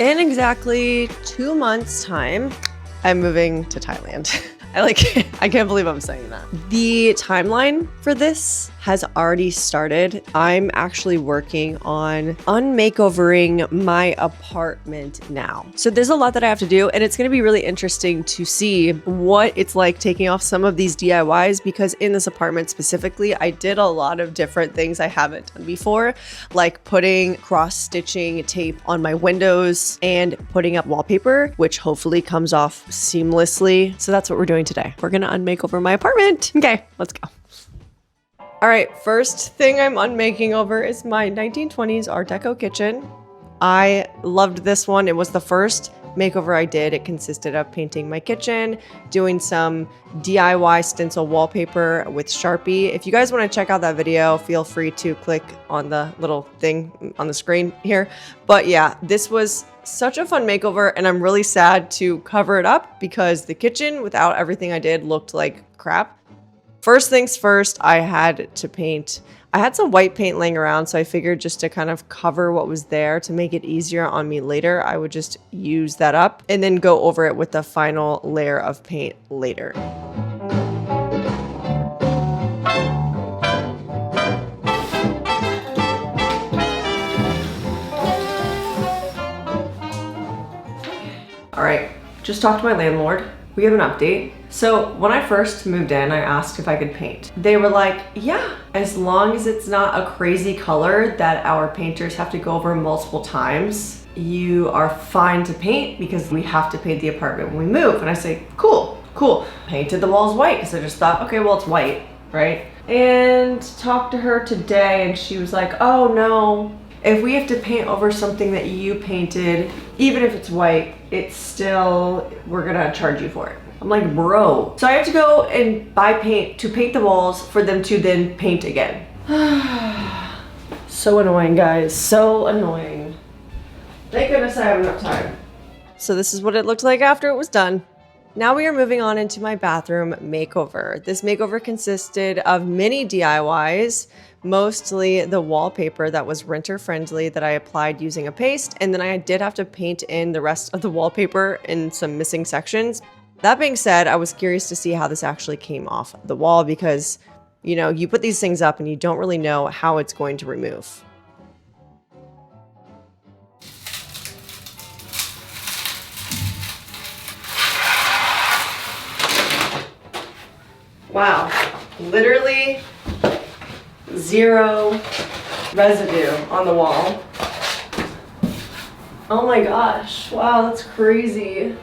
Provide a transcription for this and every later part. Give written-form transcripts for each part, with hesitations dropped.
In exactly 2 months' time, I'm moving to Thailand. I can't believe I'm saying that. The timeline for this has already started. I'm actually working on unmakeovering my apartment now. So there's a lot that I have to do, and it's gonna be really interesting to see what it's like taking off some of these DIYs, because in this apartment specifically, I did a lot of different things I haven't done before, like putting cross-stitching tape on my windows and putting up wallpaper, which hopefully comes off seamlessly. So that's what we're doing today. We're gonna unmake over my apartment. Okay, let's go. All right, first thing I'm unmaking over is my 1920s Art Deco kitchen. I loved this one. It was the first makeover I did. It consisted of painting my kitchen, doing some DIY stencil wallpaper with Sharpie. If you guys want to check out that video, feel free to click on the little thing on the screen here. But yeah, this was such a fun makeover, and I'm really sad to cover it up because the kitchen without everything I did looked like crap. First things first, I had to paint. I had some white paint laying around, so I figured just to kind of cover what was there to make it easier on me later, I would just use that up and then go over it with the final layer of paint later. All right, just talked to my landlord. We have an update. So when I first moved in, I asked if I could paint. They were like, yeah, as long as it's not a crazy color that our painters have to go over multiple times, you are fine to paint because we have to paint the apartment when we move. And I say, cool. Painted the walls white because I just thought, okay, well, it's white, right? And talked to her today and she was like, oh no, if we have to paint over something that you painted, even if it's white, it's still, we're gonna charge you for it. I'm like, bro. So I have to go and buy paint to paint the walls for them to then paint again. So annoying, guys, so annoying. Thank goodness I have enough time. So this is what it looked like after it was done. Now we are moving on into my bathroom makeover. This makeover consisted of many DIYs, mostly the wallpaper that was renter friendly that I applied using a paste, and then I did have to paint in the rest of the wallpaper in some missing sections. That being said, I was curious to see how this actually came off the wall because, you know, you put these things up and you don't really know how it's going to remove. Wow, literally zero residue on the wall. Oh my gosh, wow, that's crazy.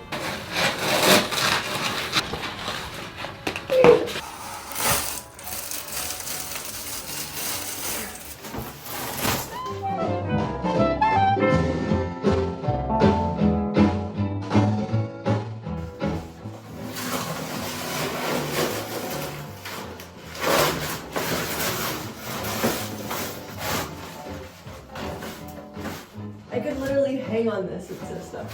I could literally hang on this and sit stuff.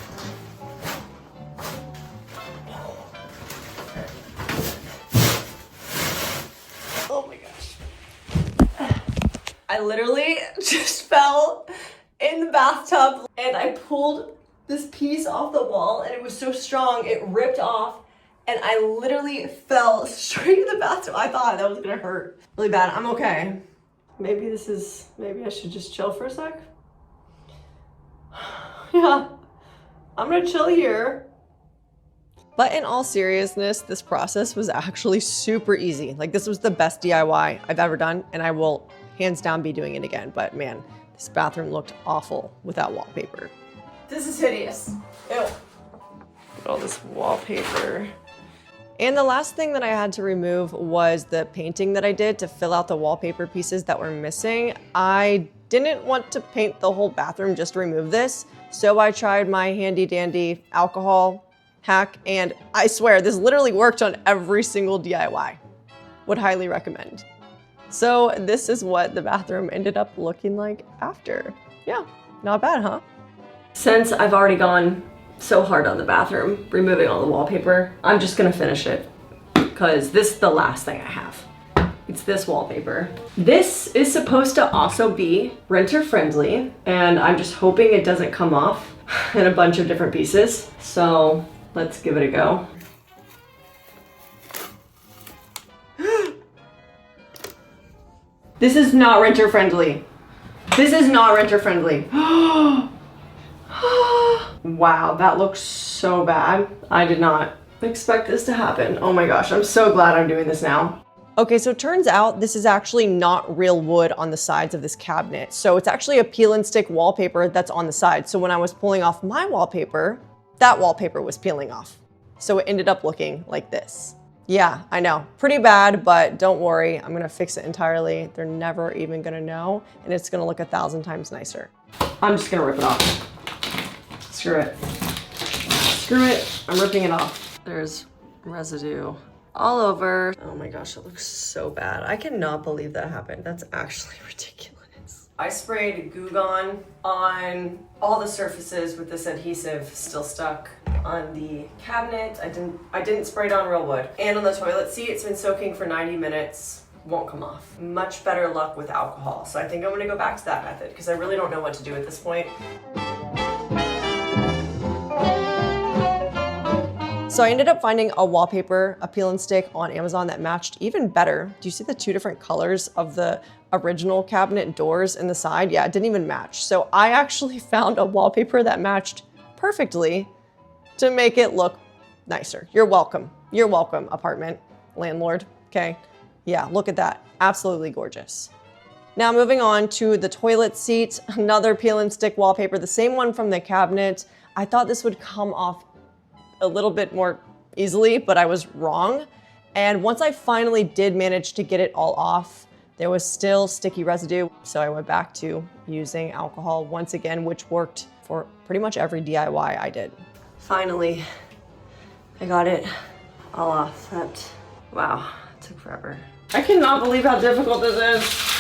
Oh my gosh. I literally just fell in the bathtub and I pulled this piece off the wall and it was so strong, it ripped off and I literally fell straight in the bathtub. I thought that was gonna hurt really bad. I'm okay. Maybe I should just chill for a sec. Yeah, I'm gonna chill here. But in all seriousness, this process was actually super easy. Like, this was the best DIY I've ever done, and I will hands down be doing it again. But man, this bathroom looked awful without wallpaper. This is hideous. Ew. Look at all this wallpaper. And the last thing that I had to remove was the painting that I did to fill out the wallpaper pieces that were missing. I didn't want to paint the whole bathroom just to remove this, so I tried my handy dandy alcohol hack, and I swear this literally worked on every single DIY. Would highly recommend. So this is what the bathroom ended up looking like after. Yeah, not bad, huh? Since I've already gone so hard on the bathroom, removing all the wallpaper, I'm just gonna finish it because this is the last thing I have. It's this wallpaper. This is supposed to also be renter friendly, and I'm just hoping it doesn't come off in a bunch of different pieces. So let's give it a go. This is not renter friendly. This is not renter friendly. Wow, that looks so bad. I did not expect this to happen. Oh my gosh, I'm so glad I'm doing this now. Okay, so it turns out this is actually not real wood on the sides of this cabinet. So it's actually a peel and stick wallpaper that's on the side. So when I was pulling off my wallpaper, that wallpaper was peeling off. So it ended up looking like this. Yeah, I know, pretty bad, but don't worry, I'm gonna fix it entirely. They're never even gonna know, and it's gonna look 1,000 times nicer. I'm just gonna rip it off. Screw it. Screw it, I'm ripping it off. There's residue all over. Oh my gosh, it looks so bad. I cannot believe that happened. That's actually ridiculous. I sprayed Goo Gone on all the surfaces with this adhesive still stuck on the cabinet. I didn't spray it on real wood. And on the toilet seat, it's been soaking for 90 minutes. Won't come off. Much better luck with alcohol. So I think I'm gonna go back to that method because I really don't know what to do at this point. So I ended up finding a wallpaper, a peel and stick on Amazon that matched even better. Do you see the two different colors of the original cabinet doors in the side? Yeah, it didn't even match. So I actually found a wallpaper that matched perfectly to make it look nicer. You're welcome. You're welcome, apartment landlord, okay? Yeah, look at that. Absolutely gorgeous. Now moving on to the toilet seat, another peel and stick wallpaper, the same one from the cabinet. I thought this would come off a little bit more easily, but I was wrong. And once I finally did manage to get it all off, there was still sticky residue. So I went back to using alcohol once again, which worked for pretty much every DIY I did. Finally, I got it all off. Wow, it took forever. I cannot believe how difficult this is.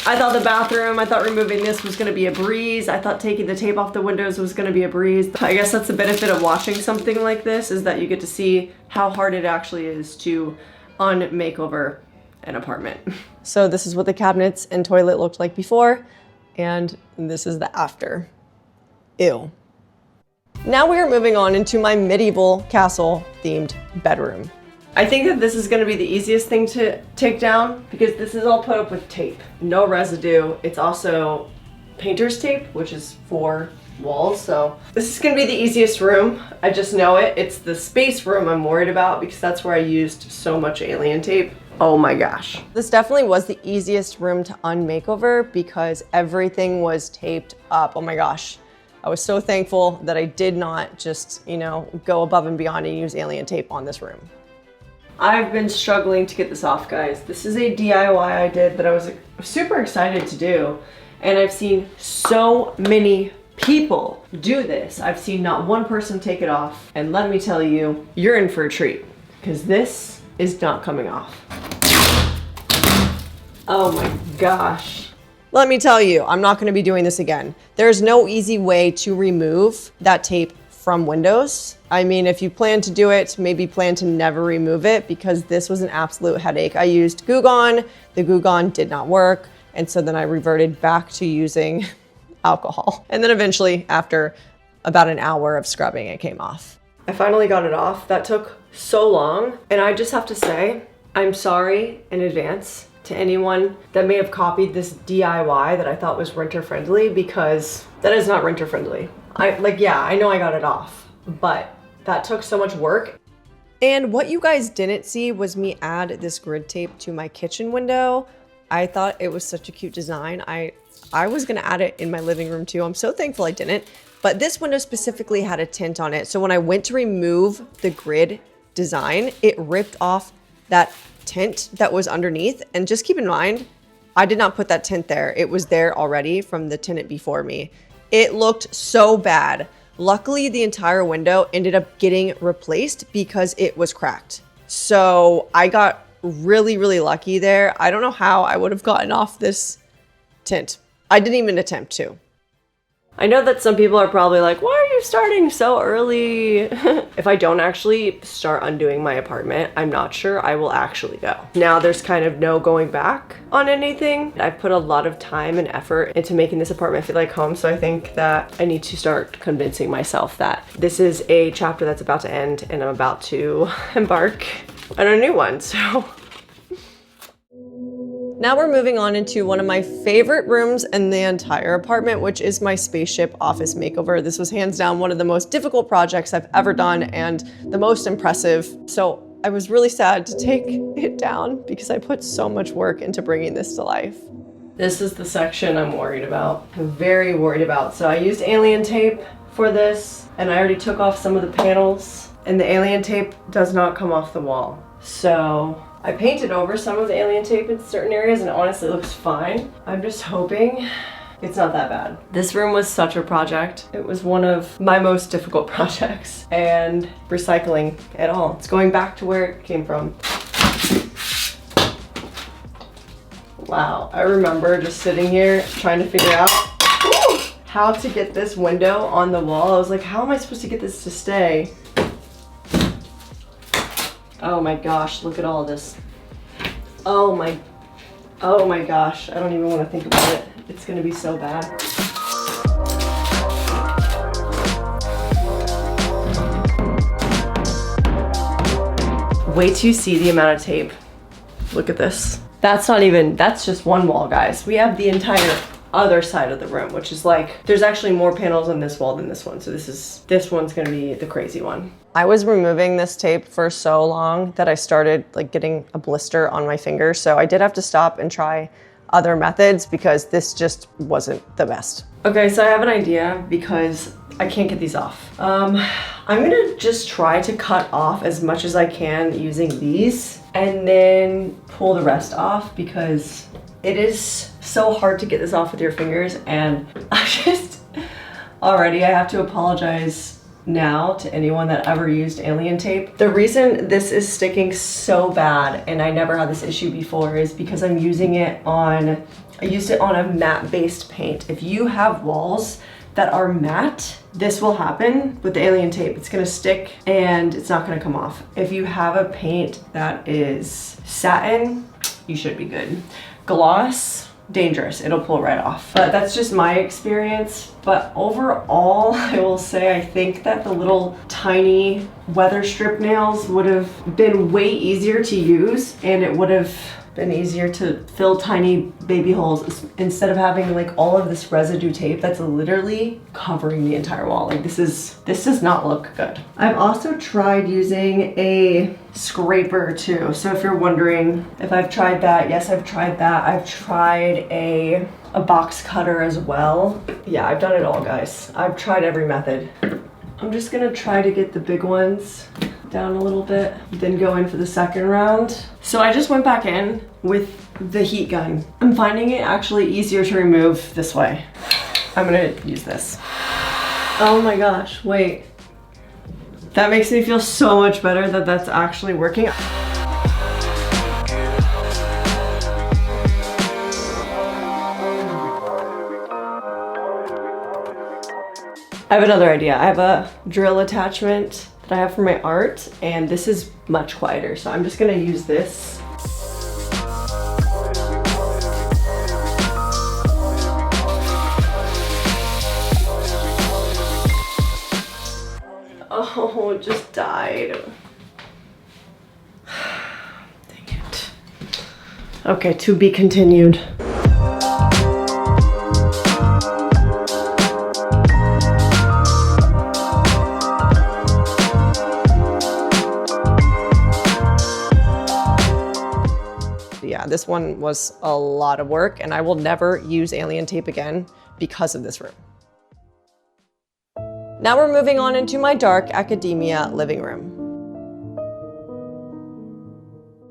I thought I thought removing this was gonna be a breeze. I thought taking the tape off the windows was gonna be a breeze. I guess that's the benefit of watching something like this, is that you get to see how hard it actually is to unmakeover an apartment. So this is what the cabinets and toilet looked like before, and this is the after. Ew. Now we are moving on into my medieval castle themed bedroom. I think that this is gonna be the easiest thing to take down because this is all put up with tape. No residue. It's also painter's tape, which is for walls. So this is gonna be the easiest room. I just know it. It's the space room I'm worried about because that's where I used so much alien tape. Oh my gosh. This definitely was the easiest room to unmakeover because everything was taped up. Oh my gosh. I was so thankful that I did not just, go above and beyond and use alien tape on this room. I've been struggling to get this off, guys. This is a DIY I did that I was super excited to do. And I've seen so many people do this. I've seen not one person take it off. And let me tell you, you're in for a treat because this is not coming off. Oh my gosh. Let me tell you, I'm not gonna be doing this again. There's no easy way to remove that tape from windows. I mean, if you plan to do it, maybe plan to never remove it because this was an absolute headache. I used Goo Gone, the Goo Gone did not work, and so then I reverted back to using alcohol. And then eventually, after about an hour of scrubbing, it came off. I finally got it off. That took so long, and I just have to say, I'm sorry in advance to anyone that may have copied this DIY that I thought was renter friendly because that is not renter friendly. I know I got it off, but that took so much work. And what you guys didn't see was me add this grid tape to my kitchen window. I thought it was such a cute design. I was gonna add it in my living room too. I'm so thankful I didn't, but this window specifically had a tint on it. So when I went to remove the grid design, it ripped off that tint that was underneath. And just keep in mind, I did not put that tint there. It was there already from the tenant before me. It looked so bad. Luckily, the entire window ended up getting replaced because it was cracked. So I got really, really lucky there. I don't know how I would have gotten off this tint. I didn't even attempt to. I know that some people are probably like, why are you starting so early? If I don't actually start undoing my apartment, I'm not sure I will actually go. Now there's kind of no going back on anything. I've put a lot of time and effort into making this apartment feel like home, so I think that I need to start convincing myself that this is a chapter that's about to end and I'm about to embark on a new one, so. Now we're moving on into one of my favorite rooms in the entire apartment, which is my spaceship office makeover. This was hands down one of the most difficult projects I've ever done and the most impressive. So I was really sad to take it down because I put so much work into bringing this to life. This is the section I'm worried about. I'm very worried about. So I used alien tape for this and I already took off some of the panels and the alien tape does not come off the wall. So I painted over some of the alien tape in certain areas and honestly it looks fine. I'm just hoping it's not that bad. This room was such a project. It was one of my most difficult projects and recycling it all. It's going back to where it came from. Wow, I remember just sitting here trying to figure out how to get this window on the wall. I was like, how am I supposed to get this to stay? Oh my gosh, look at all of this. Oh my gosh, I don't even want to think about it. It's gonna be so bad. Wait till you see the amount of tape. Look at this. That's just one wall, guys. We have the entire other side of the room, which is like, there's actually more panels on this wall than this one. So this one's gonna be the crazy one. I was removing this tape for so long that I started like getting a blister on my finger. So I did have to stop and try other methods because this just wasn't the best. Okay, so I have an idea because I can't get these off. I'm gonna just try to cut off as much as I can using these and then pull the rest off because it is so hard to get this off with your fingers and I have to apologize now to anyone that ever used alien tape. The reason this is sticking so bad and I never had this issue before is because I used it on a matte based paint. If you have walls that are matte, this will happen with the alien tape. It's gonna stick and it's not gonna come off. If you have a paint that is satin, you should be good. Gloss, dangerous, it'll pull right off. But that's just my experience. But overall, I will say I think that the little tiny weather strip nails would have been way easier to use and it would have been easier to fill tiny baby holes instead of having like all of this residue tape that's literally covering the entire wall. Like this does not look good. I've also tried using a scraper too. So if you're wondering if I've tried that, yes, I've tried that. I've tried a box cutter as well. Yeah, I've done it all, guys. I've tried every method. I'm just gonna try to get the big ones down a little bit, then go in for the second round. So I just went back in with the heat gun. I'm finding it actually easier to remove this way. I'm gonna use this. Oh my gosh, wait. That makes me feel so much better that that's actually working. I have another idea. I have a drill attachment that I have for my art, and this is much quieter, so I'm just gonna use this. Oh, it just died. Dang it. Okay, to be continued. Yeah, this one was a lot of work and I will never use alien tape again because of this room. Now we're moving on into my dark academia living room.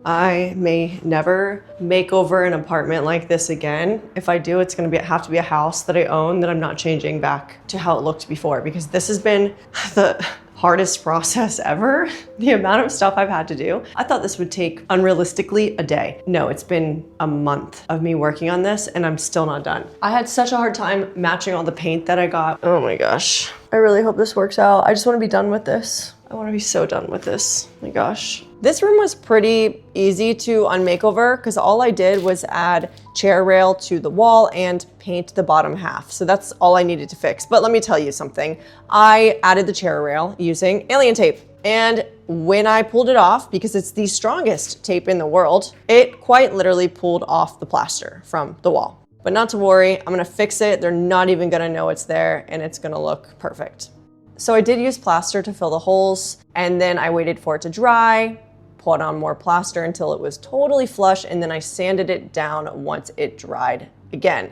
I may never make over an apartment like this again. If I do, it's gonna have to be a house that I own that I'm not changing back to how it looked before, because this has been the hardest process ever. The amount of stuff I've had to do. I thought this would take unrealistically a day. No, it's been a month of me working on this and I'm still not done. I had such a hard time matching all the paint that I got. Oh my gosh. I really hope this works out. I just want to be done with this. I want to be so done with this. Oh my gosh. This room was pretty easy to unmakeover because all I did was add chair rail to the wall and paint the bottom half. So that's all I needed to fix. But let me tell you something. I added the chair rail using alien tape. And when I pulled it off, because it's the strongest tape in the world, it quite literally pulled off the plaster from the wall. But not to worry, I'm gonna fix it. They're not even gonna know it's there and it's gonna look perfect. So I did use plaster to fill the holes and then I waited for it to dry, put on more plaster until it was totally flush, and then I sanded it down once it dried again.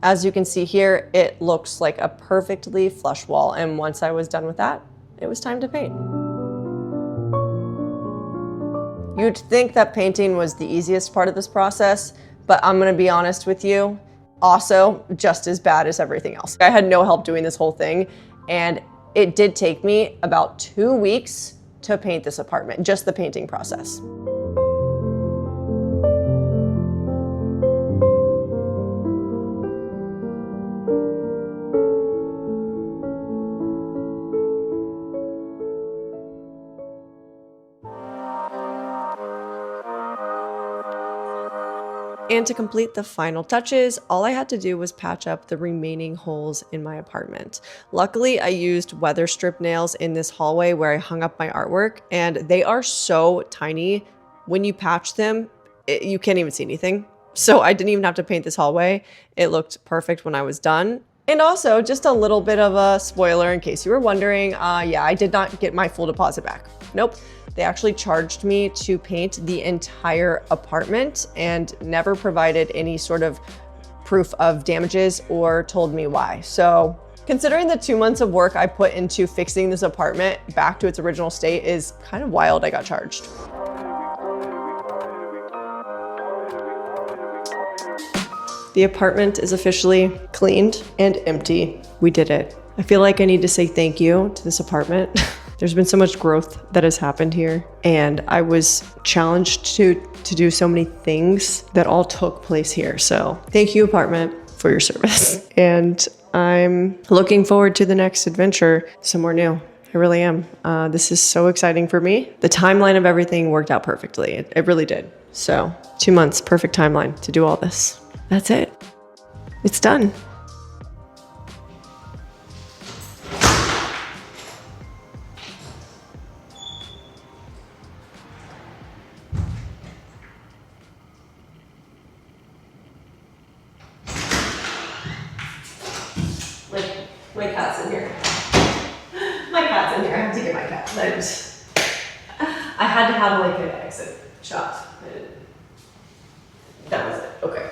As you can see here, it looks like a perfectly flush wall, and once I was done with that, it was time to paint. You'd think that painting was the easiest part of this process, but I'm gonna be honest with you, also just as bad as everything else. I had no help doing this whole thing, and it did take me about 2 weeks to paint this apartment, just the painting process. And to complete the final touches, all I had to do was patch up the remaining holes in my apartment. Luckily, I used weather strip nails in this hallway where I hung up my artwork, and they are so tiny. When you patch them, you can't even see anything. So I didn't even have to paint this hallway. It looked perfect when I was done. And also, just a little bit of a spoiler in case you were wondering, yeah, I did not get my full deposit back. Nope. They actually charged me to paint the entire apartment and never provided any sort of proof of damages or told me why. So considering the 2 months of work I put into fixing this apartment back to its original state is kind of wild I got charged. The apartment is officially cleaned and empty. We did it. I feel like I need to say thank you to this apartment. There's been so much growth that has happened here, and I was challenged to do so many things that all took place here. So thank you, apartment, for your service. And I'm looking forward to the next adventure, somewhere new. I really am. This is so exciting for me. The timeline of everything worked out perfectly. It really did. So 2 months, perfect timeline to do all this. That's it. It's done. My cat's in here. My cat's in here. I have to get my cat. I had to have like an exit shot. That was it. Okay.